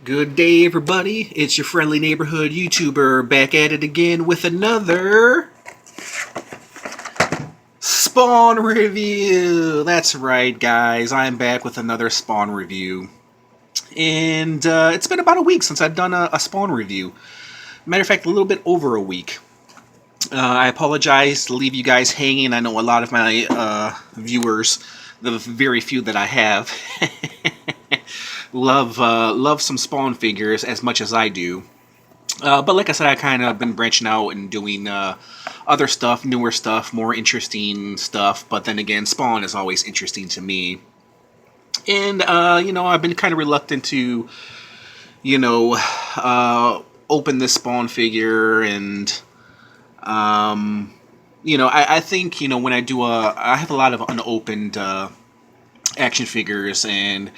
Good day, everybody. It's your friendly neighborhood YouTuber back at it again with another Spawn review. That's right, guys. I'm back with another Spawn review. And it's been about a week since I've done a Spawn review. Matter of fact, a little bit over a week. I apologize to leave you guys hanging. I know a lot of my viewers, the very few that I have, love some Spawn figures as much as I do. But like I said, I kind of been branching out and doing other stuff, newer stuff, more interesting stuff. But then again, Spawn is always interesting to me. And, I've been kind of reluctant to, you know, open this Spawn figure. And, I think, when I have a lot of unopened action figures. And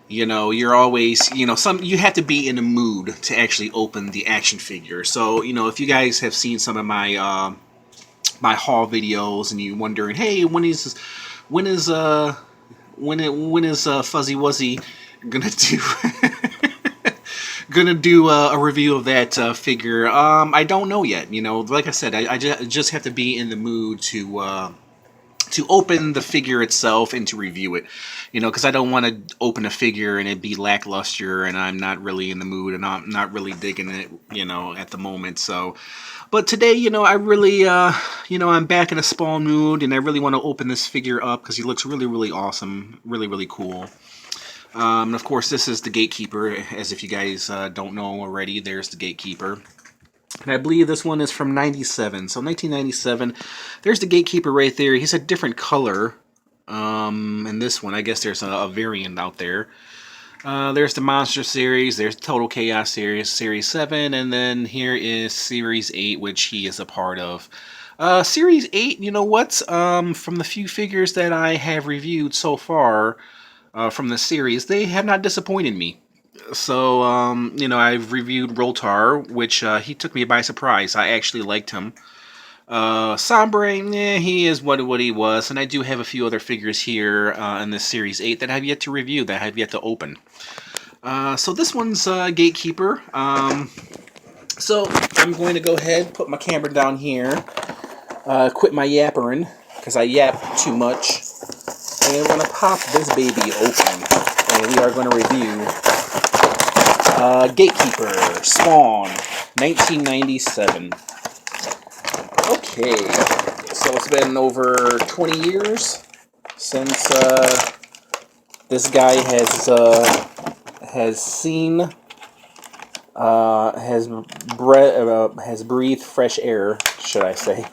you're always, you have to be in the mood to actually open the action figure. So, if you guys have seen some of my haul videos and you're wondering, hey, when is Fuzzy Wuzzy gonna do gonna do a review of that figure? I don't know yet. Like I said, I just have to be in the mood to open the figure itself and to review it, because I don't want to open a figure and it be lackluster and I'm not really in the mood and I'm not really digging it, at the moment. So, but today, I really, I'm back in a Spawn mood and I really want to open this figure up because he looks really, really awesome, really, really cool. And of course, this is the Gatekeeper, as if you guys don't know already. There's the Gatekeeper. And I believe this one is from 97. So 1997. There's the Gatekeeper right there. He's a different color. And this one, I guess there's a variant out there. There's the Monster Series. There's Total Chaos Series, Series 7. And then here is Series 8, which he is a part of. Series 8, you know what? From the few figures that I have reviewed so far from the series, they have not disappointed me. So, I've reviewed Rotar, which he took me by surprise. I actually liked him. Sombre, he is what he was, and I do have a few other figures here in this Series 8 that I have yet to review, that I have yet to open. So this one's Gatekeeper. So I'm going to go ahead, put my camera down here, quit my yappering, because I yap too much, and we're going to pop this baby open, and we are going to review Gatekeeper, Spawn, 1997. Okay, so it's been over 20 years since this guy has seen, has breathed fresh air, should I say.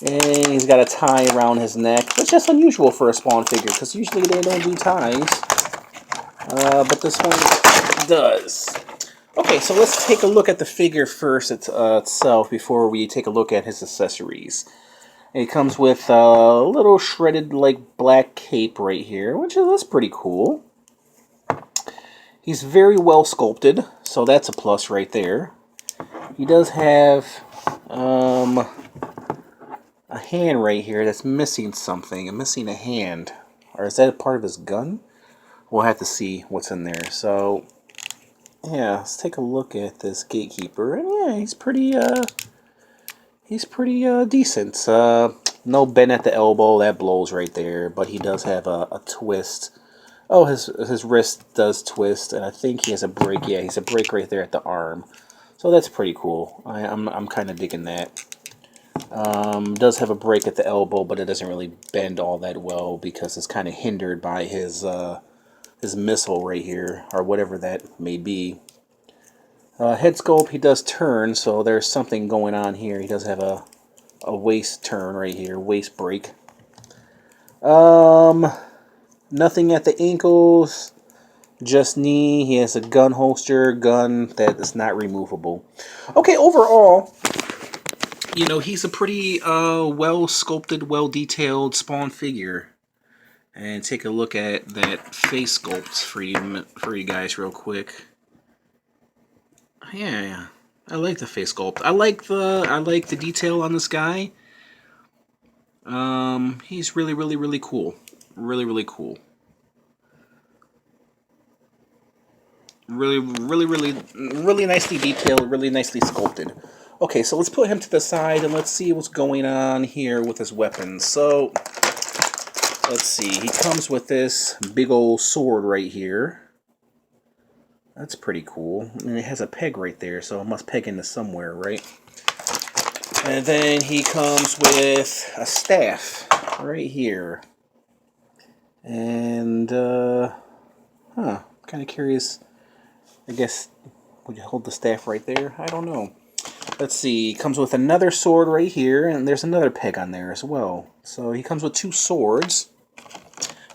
And he's got a tie around his neck, which is unusual for a Spawn figure, because usually they don't do ties. But this one does. Okay, so let's take a look at the figure first itself before we take a look at his accessories. It comes with a little shredded like black cape right here, which that's pretty cool. He's very well sculpted, so that's a plus right there. He does have a hand right here that's missing something. I'm missing a hand. Or is that a part of his gun? We'll have to see what's in there. So, yeah, let's take a look at this Gatekeeper. And yeah, he's pretty decent. No bend at the elbow, that blows right there. But he does have a twist. Oh, his wrist does twist, and I think he has a break. Yeah, he's a break right there at the arm. So that's pretty cool. I'm kind of digging that. Does have a break at the elbow, but it doesn't really bend all that well because it's kind of hindered by his missile right here, or whatever that may be. Head sculpt, he does turn, so there's something going on here. He does have a waist turn right here, waist break. Nothing at the ankles, just knee. He has a gun holster, gun that is not removable. Okay, overall, he's a pretty well sculpted, well detailed Spawn figure. And take a look at that face sculpt for you guys real quick. Yeah, I like the face sculpt. I like the detail on this guy. He's really, really, really cool. Really, really cool. Really nicely detailed, really nicely sculpted. Okay, so let's put him to the side and let's see what's going on here with his weapons. So, let's see. He comes with this big old sword right here. That's pretty cool. And it has a peg right there, so it must peg into somewhere, right? And then he comes with a staff right here. And, kind of curious. I guess, would you hold the staff right there? I don't know. Let's see. He comes with another sword right here, and there's another peg on there as well. So he comes with two swords.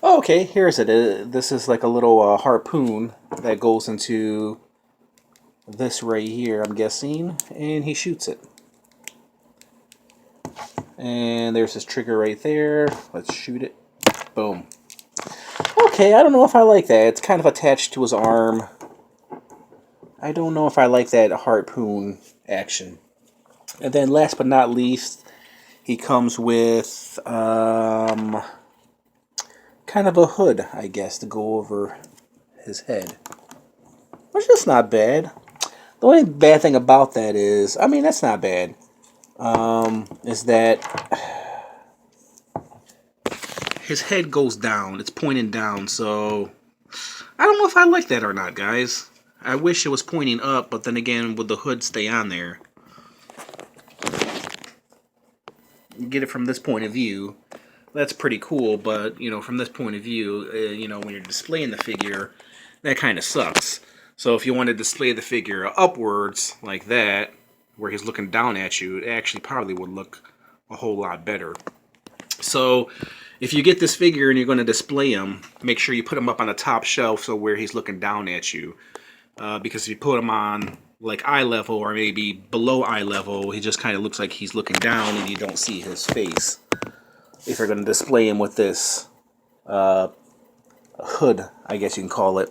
Oh, okay, here's it. This is like a little harpoon that goes into this right here, I'm guessing. And he shoots it. And there's his trigger right there. Let's shoot it. Boom. Okay, I don't know if I like that. It's kind of attached to his arm. I don't know if I like that harpoon action. And then last but not least, he comes with kind of a hood, I guess, to go over his head. Which is not bad. The only bad thing about that is, I mean, that's not bad, is that his head goes down. It's pointing down, so I don't know if I like that or not, guys. I wish it was pointing up, but then again, would the hood stay on there? You get it from this point of view, that's pretty cool, but, you know, from this point of view, you know, when you're displaying the figure, that kind of sucks. So if you want to display the figure upwards, like that, where he's looking down at you, it actually probably would look a whole lot better. So if you get this figure and you're going to display him, make sure you put him up on the top shelf so where he's looking down at you. Because if you put him on like eye level or maybe below eye level, he just kind of looks like he's looking down and you don't see his face. If you're going to display him with this hood, I guess you can call it.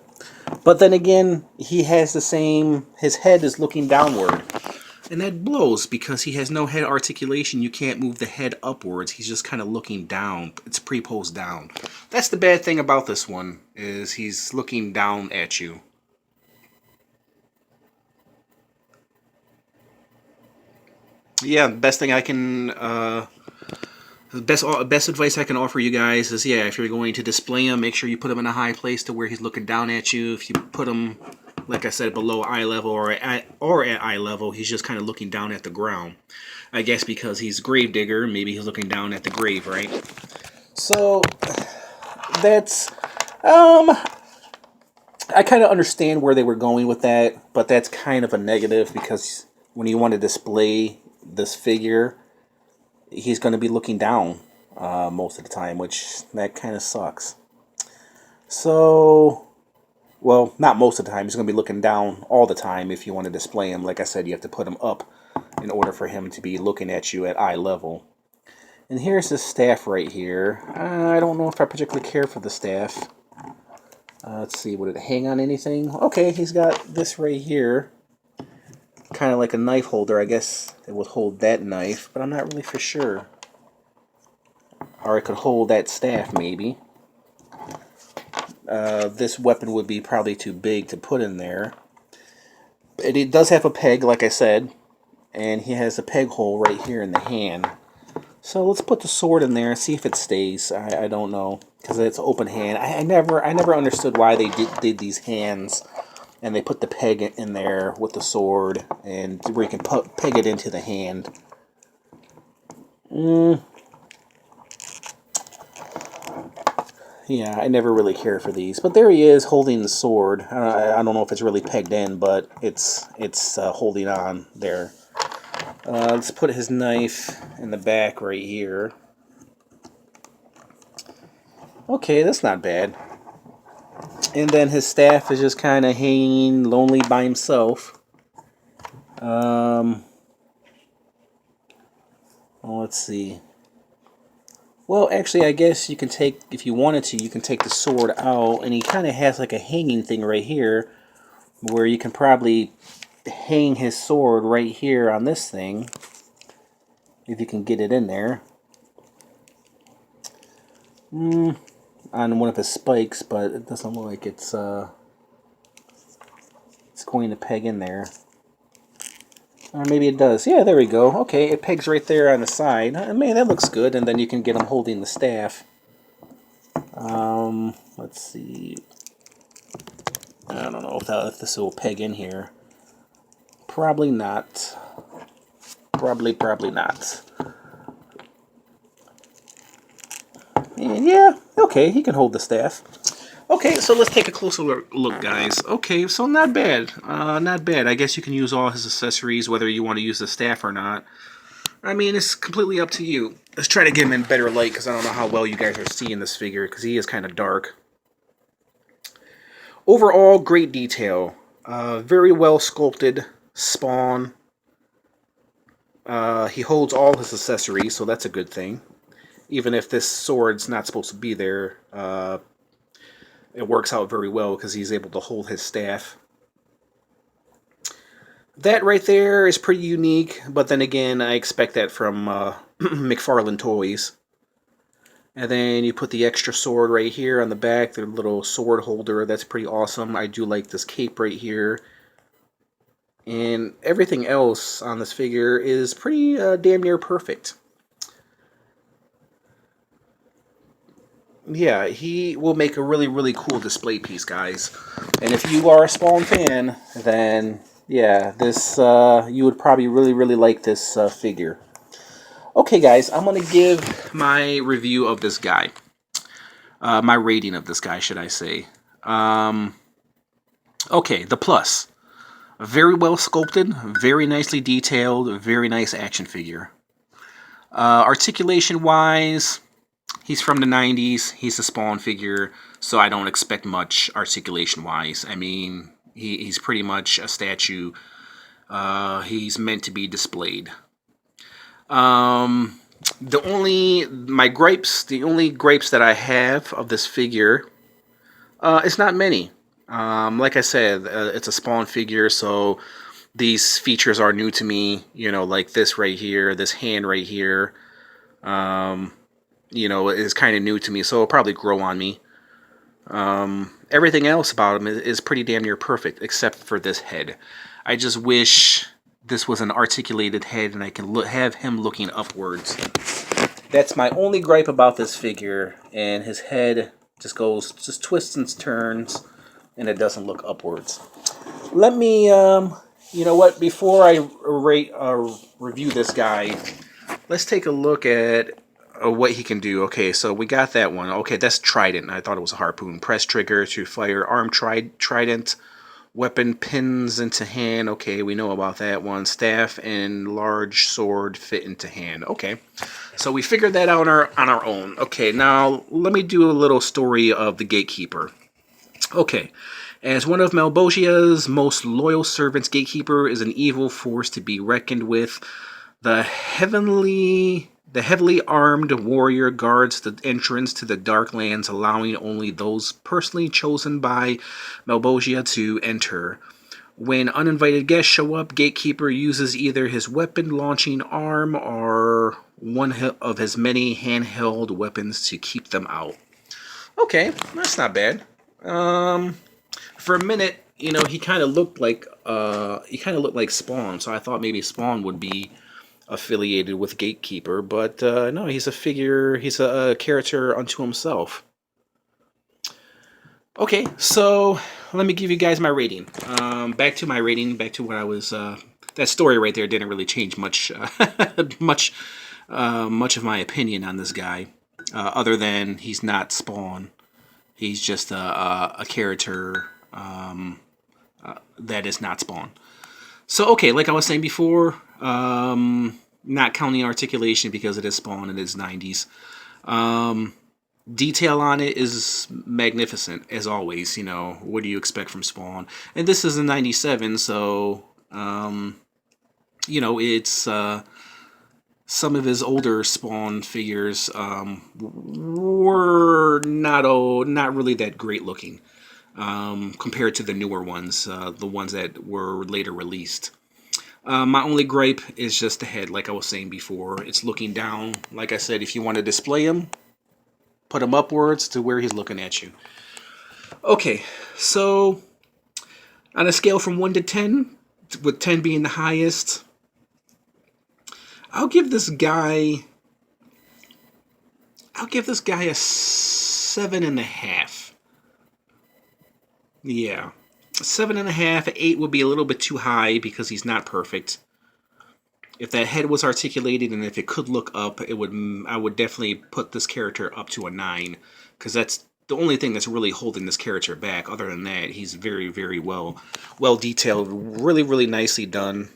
But then again, he has the same, his head is looking downward. And that blows because he has no head articulation. You can't move the head upwards. He's just kind of looking down. It's pre-posed down. That's the bad thing about this one, is he's looking down at you. Yeah, best thing I can, best advice I can offer you guys is, yeah, if you're going to display him, make sure you put him in a high place to where he's looking down at you. If you put him, like I said, below eye level or at eye level, he's just kind of looking down at the ground. I guess because he's Gravedigger, maybe he's looking down at the grave, right? So that's, I kind of understand where they were going with that, but that's kind of a negative because when you want to display this figure, he's going to be looking down most of the time, which that kind of sucks. So, well, not most of the time. He's going to be looking down all the time if you want to display him. Like I said, you have to put him up in order for him to be looking at you at eye level. And here's the staff right here. I don't know if I particularly care for the staff. Let's see, would it hang on anything? Okay, he's got this right here. Kind of like a knife holder. I guess it would hold that knife, but I'm not really for sure. Or it could hold that staff, maybe. This weapon would be probably too big to put in there. It does have a peg, like I said, and he has a peg hole right here in the hand. So let's put the sword in there and see if it stays. I don't know, because it's open hand. I never understood why they did these hands, and they put the peg in there with the sword, and where you can peg it into the hand. Yeah, I never really cared for these. But there he is holding the sword. I don't know if it's really pegged in, but it's holding on there. Let's put his knife in the back right here. Okay, that's not bad. And then his staff is just kind of hanging lonely by himself. Well, let's see. Well, actually, I guess you can take, if you wanted to, you can take the sword out, and he kind of has like a hanging thing right here, where you can probably hang his sword right here on this thing, if you can get it in there. On one of his spikes, but it doesn't look like it's going to peg in there. Or maybe it does. Yeah, there we go. Okay, it pegs right there on the side. Man, that looks good. And then you can get him holding the staff. Let's see. I don't know if this will peg in here. Probably not. Probably not. And yeah, okay, he can hold the staff. Okay, so let's take a closer look, guys. Okay, so not bad. Not bad. I guess you can use all his accessories, whether you want to use the staff or not. I mean, it's completely up to you. Let's try to get him in better light, because I don't know how well you guys are seeing this figure, because he is kind of dark. Overall, great detail. Very well sculpted Spawn. He holds all his accessories, so that's a good thing. Even if this sword's not supposed to be there, it works out very well because he's able to hold his staff. That right there is pretty unique, but then again, I expect that from McFarlane Toys. And then you put the extra sword right here on the back, the little sword holder. That's pretty awesome. I do like this cape right here. And everything else on this figure is pretty damn near perfect. Yeah, he will make a really, really cool display piece, guys. And if you are a Spawn fan, then yeah, this you would probably really, really like this figure. Okay, guys, I'm going to give my review of this guy. My rating of this guy, should I say. Okay, the plus. Very well sculpted, very nicely detailed, very nice action figure. Articulation-wise, he's from the 90s. He's a Spawn figure, so I don't expect much articulation-wise. I mean, he's pretty much a statue. He's meant to be displayed. The only gripes that I have of this figure, it's not many. Like I said, it's a Spawn figure, so these features are new to me. You know, like this right here, this hand right here. You know, is kind of new to me, so it'll probably grow on me. Everything else about him is pretty damn near perfect, except for this head. I just wish this was an articulated head and I can have him looking upwards. That's my only gripe about this figure, and his head just twists and turns, and it doesn't look upwards. Let me, you know what, before I review this guy, let's take a look at what he can do. Okay, so we got that one. Okay, that's Trident. I thought it was a harpoon. Press trigger to fire arm trident. Weapon pins into hand. Okay, we know about that one. Staff and large sword fit into hand. Okay, so we figured that out on our own. Okay, now let me do a little story of the Gatekeeper. Okay, as one of Malbosia's most loyal servants, Gatekeeper is an evil force to be reckoned with. The heavily armed warrior guards the entrance to the Darklands, allowing only those personally chosen by Malbosia to enter. When uninvited guests show up, Gatekeeper uses either his weapon-launching arm or one of his many handheld weapons to keep them out. Okay, that's not bad. For a minute, you know, he kind of looked like Spawn, so I thought maybe Spawn would be affiliated with Gatekeeper, but no, he's a character unto himself. Okay, so let me give you guys my rating. Back to what I was. That story right there didn't really change much, much of my opinion on this guy, other than he's not Spawn. He's just a character that is not Spawn. So, okay, like I was saying before, not counting articulation because it is Spawn and it is 90s. Detail on it is magnificent, as always. You know, what do you expect from Spawn? And this is a 97, so, you know, it's some of his older Spawn figures were not really that great looking. Compared to the newer ones, the ones that were later released. My only gripe is just the head, like I was saying before. It's looking down. Like I said, if you want to display him, put him upwards to where he's looking at you. Okay, so On a scale from 1 to 10, with 10 being the highest, I'll give this guy a 7.5. Yeah. 7.5, 8 would be a little bit too high because he's not perfect. If that head was articulated and if it could look up, I would definitely put this character up to a 9, because that's the only thing that's really holding this character back. Other than that, he's very, very well detailed, really, really nicely done.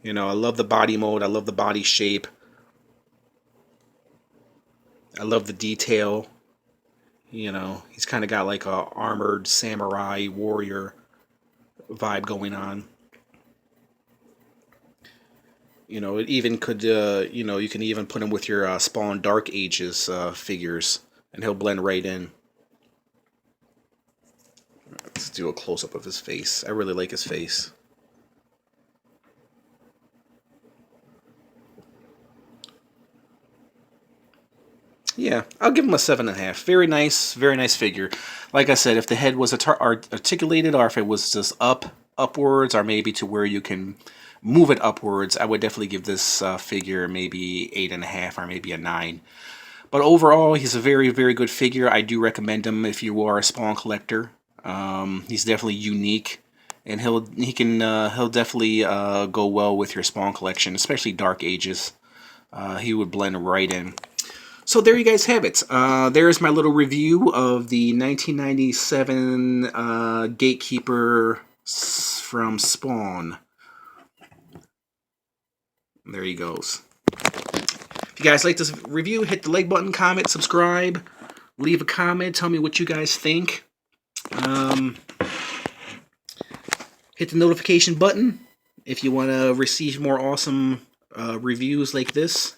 You know, I love the body mold, I love the body shape, I love the detail. You know, he's kind of got like a armored samurai warrior vibe going on. You know, it even could, you know, you can even put him with your Spawn Dark Ages figures, and he'll blend right in. Let's do a close-up of his face. I really like his face. Yeah, I'll give him a 7.5. Very nice figure. Like I said, if the head was articulated, or if it was just upwards, or maybe to where you can move it upwards, I would definitely give this figure maybe 8.5 or maybe a 9. But overall, he's a very, very good figure. I do recommend him if you are a Spawn collector. He's definitely unique, and he'll definitely go well with your Spawn collection, especially Dark Ages. He would blend right in. So there you guys have it. There's my little review of the 1997 Gatekeeper from Spawn. There he goes. If you guys like this review, hit the like button, comment, subscribe, leave a comment, tell me what you guys think. Hit the notification button if you want to receive more awesome reviews like this.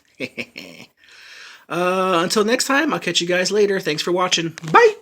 Until next time, I'll catch you guys later. Thanks for watching. Bye!